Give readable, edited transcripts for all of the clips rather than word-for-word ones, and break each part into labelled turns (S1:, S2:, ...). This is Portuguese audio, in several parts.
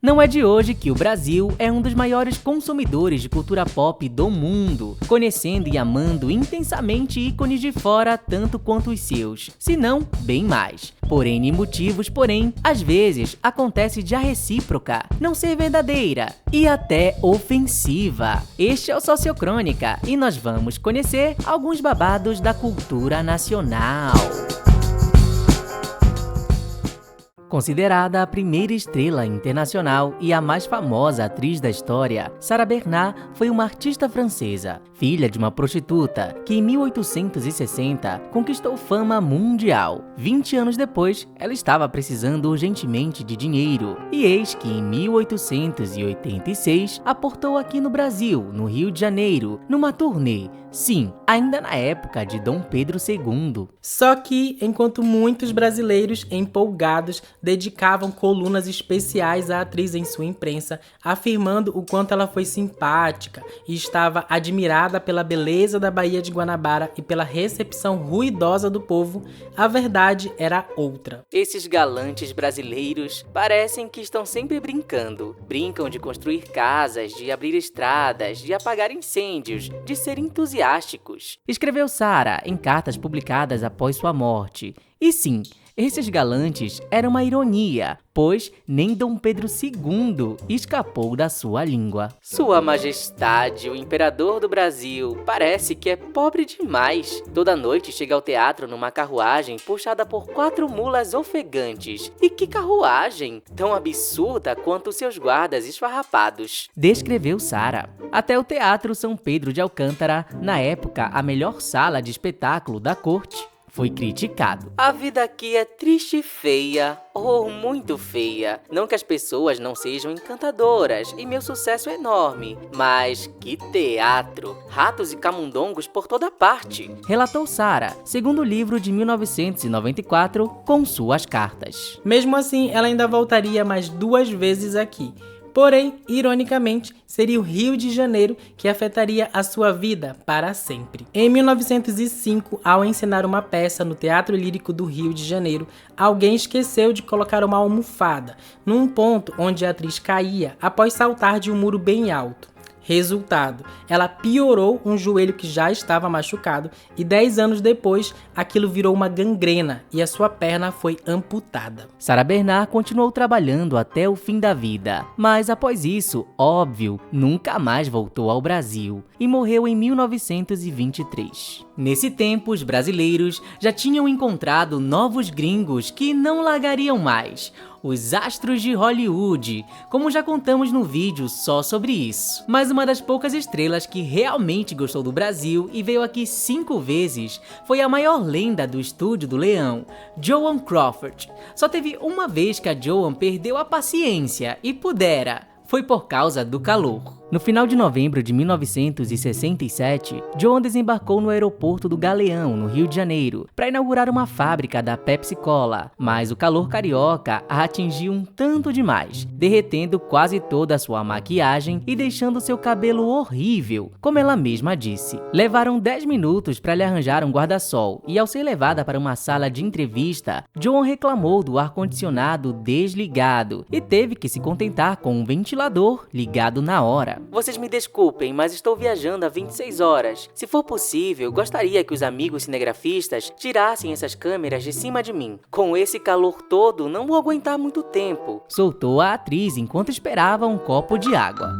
S1: Não é de hoje que o Brasil é um dos maiores consumidores de cultura pop do mundo, conhecendo e amando intensamente ícones de fora tanto quanto os seus, se não bem mais. Por N motivos, porém, às vezes acontece de a recíproca não ser verdadeira e até ofensiva. Este é o Sociocrônica e nós vamos conhecer alguns babados da cultura nacional. Considerada a primeira estrela internacional e a mais famosa atriz da história, Sarah Bernhardt foi uma artista francesa, filha de uma prostituta, que em 1860 conquistou fama mundial. 20 anos depois, ela estava precisando urgentemente de dinheiro, e eis que em 1886 aportou aqui no Brasil, no Rio de Janeiro, numa turnê. Sim, ainda na época de Dom Pedro II.
S2: Só que, enquanto muitos brasileiros empolgados dedicavam colunas especiais à atriz em sua imprensa, afirmando o quanto ela foi simpática e estava admirada pela beleza da Baía de Guanabara e pela recepção ruidosa do povo, a verdade era outra.
S1: Esses galantes brasileiros parecem que estão sempre brincando. Brincam de construir casas, de abrir estradas, de apagar incêndios, de ser entusiásticos. Escreveu Sarah em cartas publicadas após sua morte. E sim, esses galantes eram uma ironia, pois nem Dom Pedro II escapou da sua língua. Sua Majestade, o Imperador do Brasil, parece que é pobre demais. Toda noite chega ao teatro numa carruagem puxada por 4 mulas ofegantes. E que carruagem! Tão absurda quanto seus guardas esfarrapados. Descreveu Sarah. Até o Teatro São Pedro de Alcântara, na época a melhor sala de espetáculo da corte, foi criticado. A vida aqui é triste e feia, ou muito feia. Não que as pessoas não sejam encantadoras, e meu sucesso é enorme. Mas que teatro! Ratos e camundongos por toda parte. Relatou Sarah, segundo o livro de 1994, com suas cartas.
S2: Mesmo assim, ela ainda voltaria mais 2 vezes aqui. Porém, ironicamente, seria o Rio de Janeiro que afetaria a sua vida para sempre. Em 1905, ao encenar uma peça no Teatro Lírico do Rio de Janeiro, alguém esqueceu de colocar uma almofada num ponto onde a atriz caía após saltar de um muro bem alto. Resultado, ela piorou um joelho que já estava machucado e 10 anos depois, aquilo virou uma gangrena e a sua perna foi amputada.
S1: Sarah Bernhardt continuou trabalhando até o fim da vida, mas após isso, óbvio, nunca mais voltou ao Brasil e morreu em 1923. Nesse tempo, os brasileiros já tinham encontrado novos gringos que não largariam mais. Os astros de Hollywood, como já contamos no vídeo só sobre isso. Mas uma das poucas estrelas que realmente gostou do Brasil e veio aqui 5 vezes foi a maior lenda do Estúdio do Leão, Joan Crawford. Só teve uma vez que a Joan perdeu a paciência e pudera. Foi por causa do calor. No final de novembro de 1967, Joan desembarcou no aeroporto do Galeão, no Rio de Janeiro, para inaugurar uma fábrica da Pepsi Cola, mas o calor carioca a atingiu um tanto demais, derretendo quase toda a sua maquiagem e deixando seu cabelo horrível, como ela mesma disse. Levaram 10 minutos para lhe arranjar um guarda-sol e, ao ser levada para uma sala de entrevista, Joan reclamou do ar-condicionado desligado e teve que se contentar com um ventilador ligado na hora. Vocês me desculpem, mas estou viajando há 26 horas. Se for possível, gostaria que os amigos cinegrafistas tirassem essas câmeras de cima de mim. Com esse calor todo, não vou aguentar muito tempo. Soltou a atriz enquanto esperava um copo de água.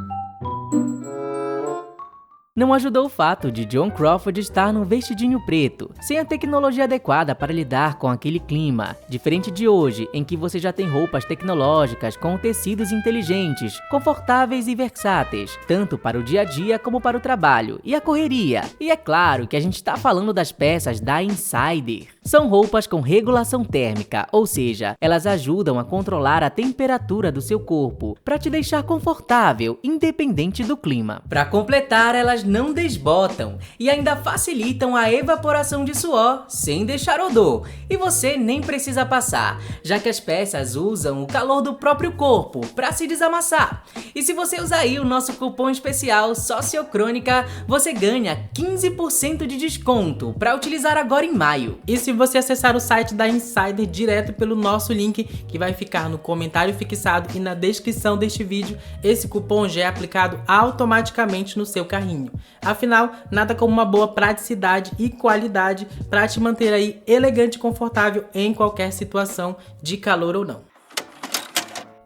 S1: Não ajudou o fato de Joan Crawford estar num vestidinho preto, sem a tecnologia adequada para lidar com aquele clima, diferente de hoje, em que você já tem roupas tecnológicas com tecidos inteligentes, confortáveis e versáteis, tanto para o dia a dia como para o trabalho e a correria. E é claro que a gente está falando das peças da Insider. São roupas com regulação térmica, ou seja, elas ajudam a controlar a temperatura do seu corpo, para te deixar confortável, independente do clima. Para completar, elas não desbotam e ainda facilitam a evaporação de suor sem deixar odor, e você nem precisa passar, já que as peças usam o calor do próprio corpo para se desamassar. E se você usar aí o nosso cupom especial Sociocrônica, você ganha 15% de desconto para utilizar agora em maio.
S2: E se você acessar o site da Insider direto pelo nosso link, que vai ficar no comentário fixado e na descrição deste vídeo, esse cupom já é aplicado automaticamente no seu carrinho. Afinal, nada como uma boa praticidade e qualidade para te manter aí elegante e confortável em qualquer situação, de calor ou não.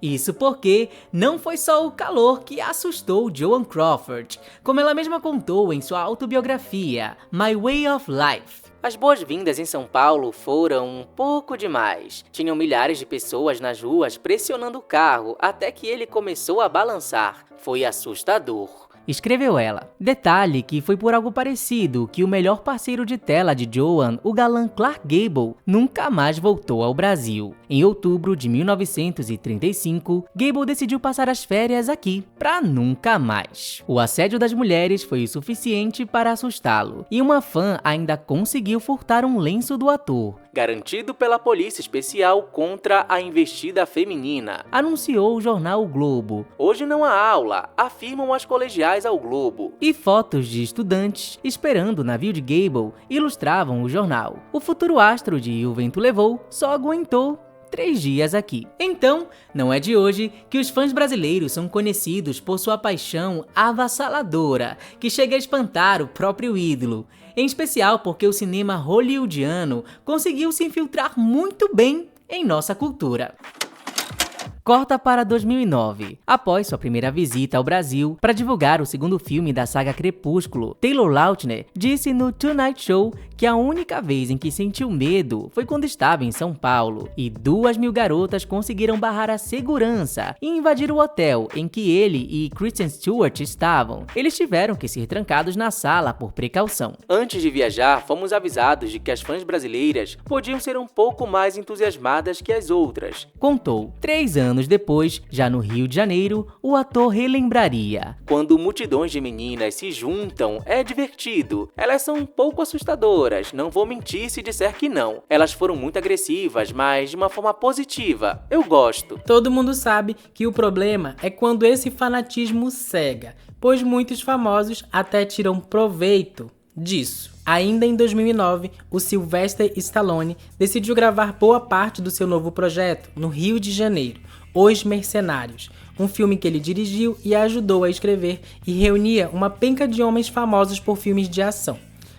S1: Isso porque não foi só o calor que assustou Joan Crawford, como ela mesma contou em sua autobiografia, My Way of Life. As boas-vindas em São Paulo foram um pouco demais. Tinham milhares de pessoas nas ruas pressionando o carro até que ele começou a balançar. Foi assustador. Escreveu ela. Detalhe que foi por algo parecido que o melhor parceiro de tela de Joan, o galã Clark Gable, nunca mais voltou ao Brasil. Em outubro de 1935, Gable decidiu passar as férias aqui, pra nunca mais. O assédio das mulheres foi o suficiente para assustá-lo, e uma fã ainda conseguiu furtar um lenço do ator, garantido pela Polícia Especial contra a investida feminina, anunciou o jornal O Globo. Hoje não há aula, afirmam as colegiais ao Globo. E fotos de estudantes esperando o navio de Gable ilustravam o jornal. O futuro astro de E o Vento Levou só aguentou 3 dias aqui. Então, não é de hoje que os fãs brasileiros são conhecidos por sua paixão avassaladora, que chega a espantar o próprio ídolo. Em especial porque o cinema hollywoodiano conseguiu se infiltrar muito bem em nossa cultura. Corta para 2009. Após sua primeira visita ao Brasil para divulgar o segundo filme da saga Crepúsculo, Taylor Lautner disse no Tonight Show que a única vez em que sentiu medo foi quando estava em São Paulo e 2.000 garotas conseguiram barrar a segurança e invadir o hotel em que ele e Kristen Stewart estavam. Eles tiveram que ser trancados na sala por precaução. Antes de viajar, fomos avisados de que as fãs brasileiras podiam ser um pouco mais entusiasmadas que as outras, contou. 3 anos depois, já no Rio de Janeiro, o ator relembraria: quando multidões de meninas se juntam, é divertido. Elas são um pouco assustadoras, não vou mentir se disser que não. Elas foram muito agressivas, mas de uma forma positiva. Eu gosto.
S2: Todo mundo sabe que o problema é quando esse fanatismo cega, pois muitos famosos até tiram proveito disso. Ainda em 2009, o Sylvester Stallone decidiu gravar boa parte do seu novo projeto no Rio de Janeiro, Os Mercenários, um filme que ele dirigiu e ajudou a escrever e reunia uma penca de homens famosos por filmes de ação.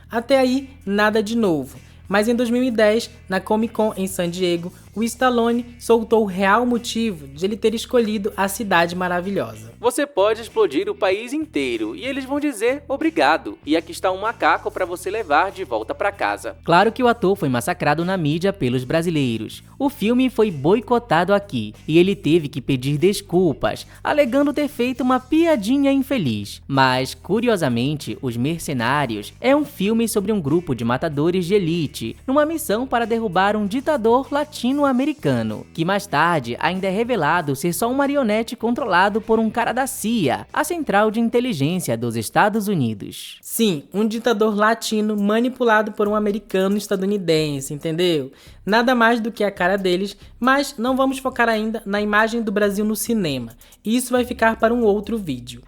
S2: Até aí, nada de novo. Mas em 2010, na Comic Con em San Diego, o Stallone soltou o real motivo de ele ter escolhido a Cidade Maravilhosa.
S1: Você pode explodir o país inteiro e eles vão dizer obrigado. E aqui está um macaco para você levar de volta para casa. Claro que o ator foi massacrado na mídia pelos brasileiros. O filme foi boicotado aqui e ele teve que pedir desculpas, alegando ter feito uma piadinha infeliz. Mas, curiosamente, Os Mercenários é um filme sobre um grupo de matadores de elite numa missão para derrubar um ditador latino-americano, que mais tarde ainda é revelado ser só um marionete controlado por um cara da CIA, a Central de Inteligência dos Estados Unidos.
S2: Sim, um ditador latino manipulado por um americano estadunidense, entendeu? Nada mais do que a cara deles, mas não vamos focar ainda na imagem do Brasil no cinema. Isso vai ficar para um outro vídeo.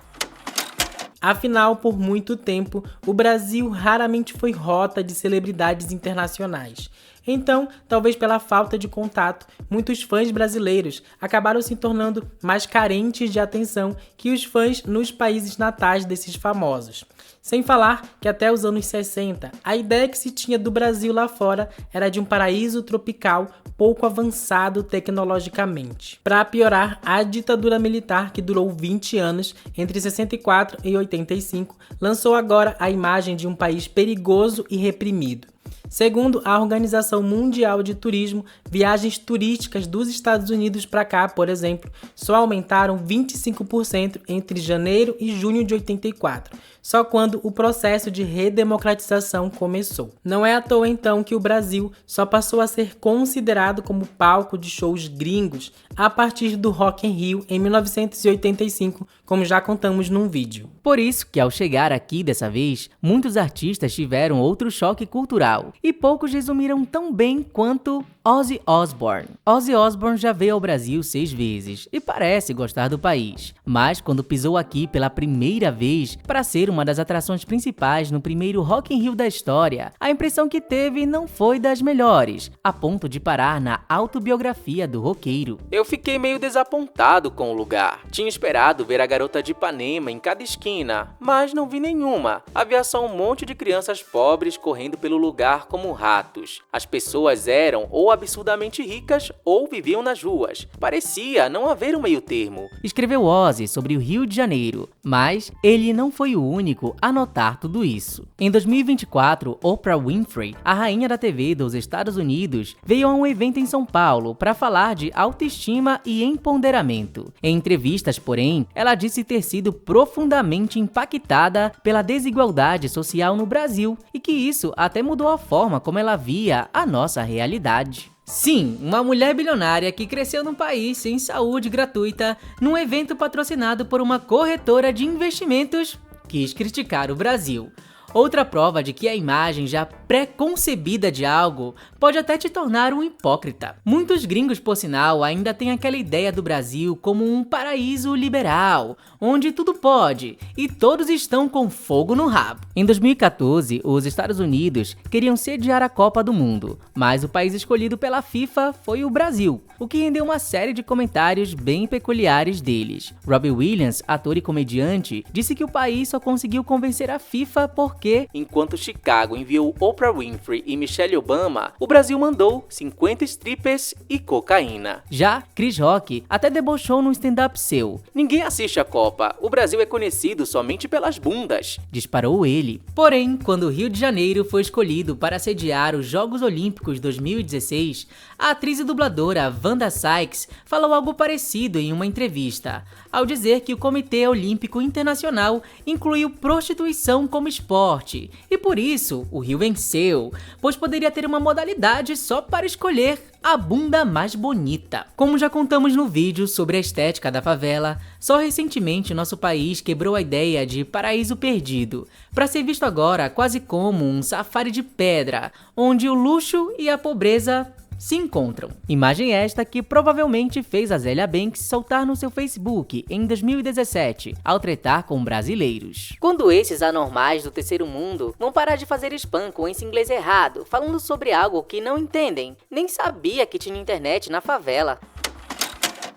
S2: Afinal, por muito tempo, o Brasil raramente foi rota de celebridades internacionais. Então, talvez pela falta de contato, muitos fãs brasileiros acabaram se tornando mais carentes de atenção que os fãs nos países natais desses famosos. Sem falar que até os anos 60, a ideia que se tinha do Brasil lá fora era de um paraíso tropical pouco avançado tecnologicamente. Para piorar, a ditadura militar, que durou 20 anos, entre 64 e 85, lançou agora a imagem de um país perigoso e reprimido. Segundo a Organização Mundial de Turismo, viagens turísticas dos Estados Unidos para cá, por exemplo, só aumentaram 25% entre janeiro e junho de 84, só quando o processo de redemocratização começou. Não é à toa então que o Brasil só passou a ser considerado como palco de shows gringos a partir do Rock in Rio em 1985, como já contamos num vídeo.
S1: Por isso que ao chegar aqui dessa vez, muitos artistas tiveram outro choque cultural, e poucos resumiram tão bem quanto Ozzy Osbourne. Ozzy Osbourne já veio ao Brasil 6 vezes e parece gostar do país, mas quando pisou aqui pela primeira vez para ser uma das atrações principais no primeiro Rock in Rio da história, a impressão que teve não foi das melhores, a ponto de parar na autobiografia do roqueiro.
S3: Eu fiquei meio desapontado com o lugar. Tinha esperado ver a garota de Ipanema em cada esquina, mas não vi nenhuma. Havia só um monte de crianças pobres correndo pelo lugar como ratos. As pessoas eram ou absurdamente ricas ou viviam nas ruas. Parecia não haver um meio termo.
S1: Escreveu Ozzy sobre o Rio de Janeiro, mas ele não foi o único a notar tudo isso. Em 2024, Oprah Winfrey, a rainha da TV dos Estados Unidos, veio a um evento em São Paulo para falar de autoestima e empoderamento. Em entrevistas, porém, ela disse ter sido profundamente impactada pela desigualdade social no Brasil e que isso até mudou a forma como ela via a nossa realidade. Sim, uma mulher bilionária que cresceu num país sem saúde gratuita, num evento patrocinado por uma corretora de investimentos, quis criticar o Brasil. Outra prova de que a imagem já pré-concebida de algo pode até te tornar um hipócrita. Muitos gringos, por sinal, ainda têm aquela ideia do Brasil como um paraíso liberal, onde tudo pode e todos estão com fogo no rabo. Em 2014, os Estados Unidos queriam sediar a Copa do Mundo, mas o país escolhido pela FIFA foi o Brasil, o que rendeu uma série de comentários bem peculiares deles. Robbie Williams, ator e comediante, disse que o país só conseguiu convencer a FIFA porque,
S3: enquanto Chicago enviou Oprah Winfrey e Michelle Obama, o Brasil mandou 50 strippers e cocaína.
S1: Já Chris Rock até debochou num stand-up seu.
S3: Ninguém assiste a Copa, o Brasil é conhecido somente pelas bundas,
S1: disparou ele. Porém, quando o Rio de Janeiro foi escolhido para sediar os Jogos Olímpicos 2016, a atriz e dubladora Wanda Sykes falou algo parecido em uma entrevista, ao dizer que o Comitê Olímpico Internacional incluiu prostituição como esporte, e por isso o Rio venceu, pois poderia ter uma modalidade só para escolher a bunda mais bonita. Como já contamos no vídeo sobre a estética da favela, só recentemente nosso país quebrou a ideia de paraíso perdido, para ser visto agora quase como um safari de pedra, onde o luxo e a pobreza se encontram. Imagem esta que provavelmente fez a Zélia Banks soltar no seu Facebook em 2017, ao tretar com brasileiros.
S4: Quando esses anormais do terceiro mundo vão parar de fazer spam com esse inglês errado, falando sobre algo que não entendem, nem sabia que tinha internet na favela.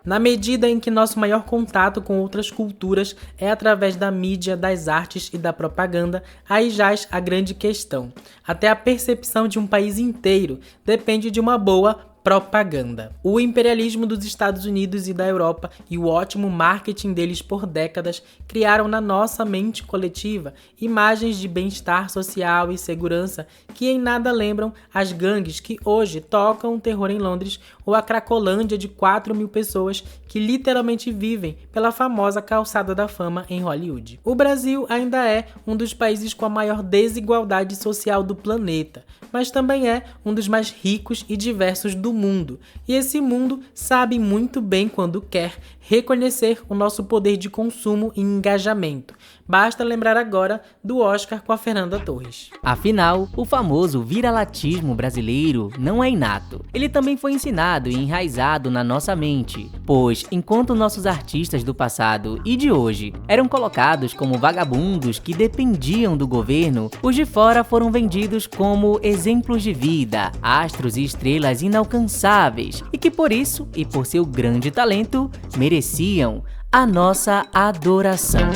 S2: Na medida em que nosso maior contato com outras culturas é através da mídia, das artes e da propaganda, aí jaz a grande questão. Até a percepção de um país inteiro depende de uma boa propaganda. O imperialismo dos Estados Unidos e da Europa e o ótimo marketing deles por décadas criaram na nossa mente coletiva imagens de bem-estar social e segurança que em nada lembram as gangues que hoje tocam o terror em Londres ou a Cracolândia de 4.000 pessoas que literalmente vivem pela famosa calçada da fama em Hollywood. O Brasil ainda é um dos países com a maior desigualdade social do planeta, mas também é um dos mais ricos e diversos do mundo. E esse mundo sabe muito bem, quando quer, reconhecer o nosso poder de consumo e engajamento. Basta lembrar agora do Oscar com a Fernanda Torres.
S1: Afinal, o famoso viralatismo brasileiro não é inato. Ele também foi ensinado e enraizado na nossa mente, pois enquanto nossos artistas do passado e de hoje eram colocados como vagabundos que dependiam do governo, os de fora foram vendidos como exemplos de vida, astros e estrelas inalcançáveis e que por isso e por seu grande talento mereciam a nossa adoração.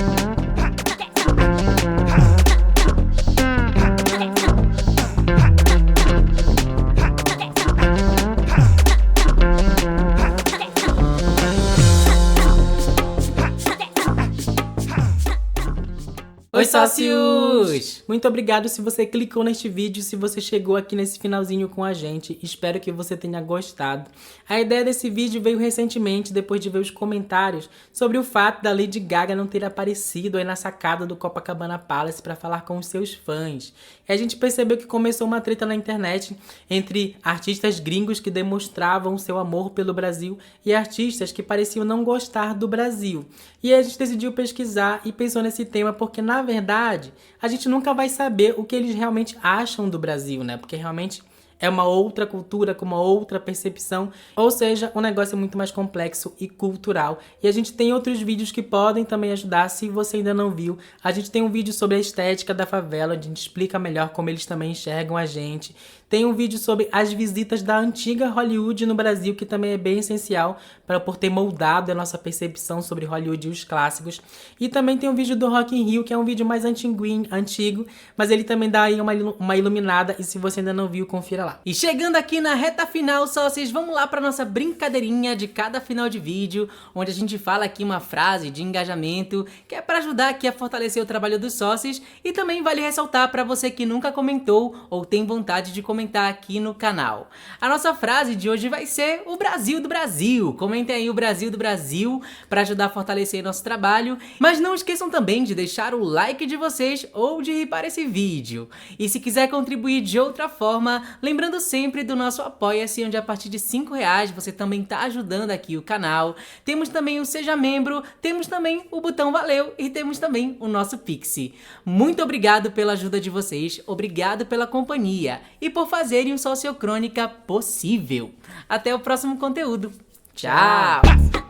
S2: Oi, sócios! Muito obrigado se você clicou neste vídeo, se você chegou aqui nesse finalzinho com a gente. Espero que você tenha gostado. A ideia desse vídeo veio recentemente, depois de ver os comentários sobre o fato da Lady Gaga não ter aparecido aí na sacada do Copacabana Palace para falar com os seus fãs. E a gente percebeu que começou uma treta na internet entre artistas gringos que demonstravam seu amor pelo Brasil e artistas que pareciam não gostar do Brasil. E a gente decidiu pesquisar e pensou nesse tema porque, na verdade, a gente nunca vai saber o que eles realmente acham do Brasil, né? Porque realmente é uma outra cultura, com uma outra percepção, ou seja, o negócio é muito mais complexo e cultural. E a gente tem outros vídeos que podem também ajudar, se você ainda não viu. A gente tem um vídeo sobre a estética da favela, onde a gente explica melhor como eles também enxergam a gente. Tem um vídeo sobre as visitas da antiga Hollywood no Brasil, que também é bem essencial por ter moldado a nossa percepção sobre Hollywood e os clássicos. E também tem um vídeo do Rock in Rio, que é um vídeo mais antigo, mas ele também dá aí uma iluminada, e se você ainda não viu, confira lá.
S1: E chegando aqui na reta final, sócios, vamos lá para nossa brincadeirinha de cada final de vídeo, onde a gente fala aqui uma frase de engajamento, que é para ajudar aqui a fortalecer o trabalho dos sócios, e também vale ressaltar para você que nunca comentou ou tem vontade de comentar aqui no canal. A nossa frase de hoje vai ser o Brasil do Brasil. Comentem aí o Brasil do Brasil para ajudar a fortalecer nosso trabalho, mas não esqueçam também de deixar o like de vocês ou de ir para esse vídeo. E se quiser contribuir de outra forma, lembrando sempre do nosso Apoia-se, onde a partir de R$5 você também está ajudando aqui o canal. Temos também o Seja Membro, temos também o botão Valeu e temos também o nosso Pix. Muito obrigado pela ajuda de vocês, obrigado pela companhia e por fazerem o Sociocrônica possível. Até o próximo conteúdo. Tchau!